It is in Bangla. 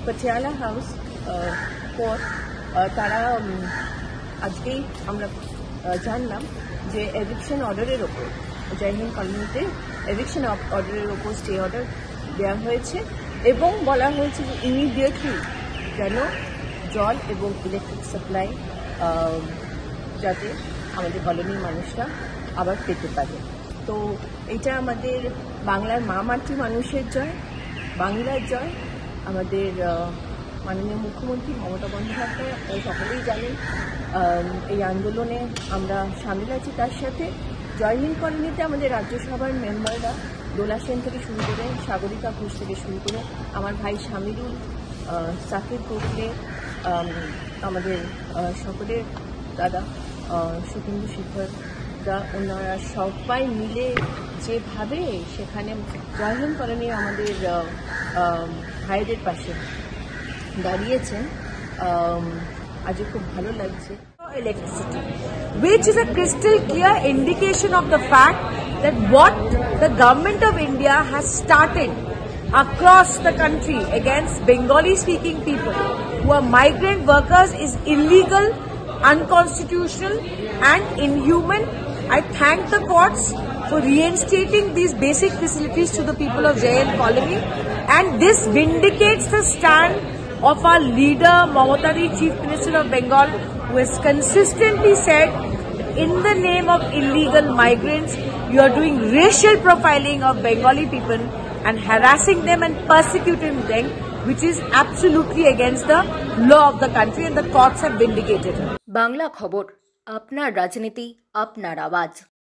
পাটিয়ালা হাউস কোর্ট তারা আজকেই আমরা জানলাম যে এভিকশন অর্ডারের ওপর জয় হিন্দ কলোনিতে এভিকশন অর্ডারের ওপর স্টে অর্ডার দেওয়া হয়েছে এবং বলা হয়েছে যে ইমিডিয়েটলি যেন জল এবং ইলেকট্রিক সাপ্লাই যাতে আমাদের কলোনির মানুষরা আবার পেতে পারে। তো এটা আমাদের বাংলার মা মাতৃ মানুষের জয়, বাংলার জয়। আমাদের মাননীয় মুখ্যমন্ত্রী মমতা বন্দ্যোপাধ্যায় আপনারা সকলেই জানেন এই আন্দোলনে আমরা সামিল আছি। তার সাথে জয় হিন্দ কলোনিতে আমাদের রাজ্যসভার মেম্বাররা দোলা সেন থেকে শুরু করে সাগরিকা ঘোষ থেকে শুরু করে আমার ভাই শামিরুল, সাকিব কোকলে, আমাদের সকলের দাদা সুকেন্দু শিখর দা, ওনারা সবাই মিলে যেভাবে সেখানে জয় হিন্দ কলোনি আমাদের ভাইদের পাশে দাঁড়িয়েছেন, আজকে খুব ভালো লাগছে। Electricity, which is a crystal clear indication of the fact that what the government of India has started across the country against Bengali speaking people who are migrant workers is illegal, unconstitutional and inhuman. I thank the courts for reinstating these basic facilities to the people of Jai Hind Colony, and this vindicates the stand of our leader Mamata Ji, Chief Minister of Bengal, who has consistently said, in the name of illegal migrants, you are doing racial profiling of Bengali people and harassing them and persecuting them, which is absolutely against the law of the country, and the courts have vindicated. Bangla খবর, আপনার রাজনীতি, আপনার আওয়াজ।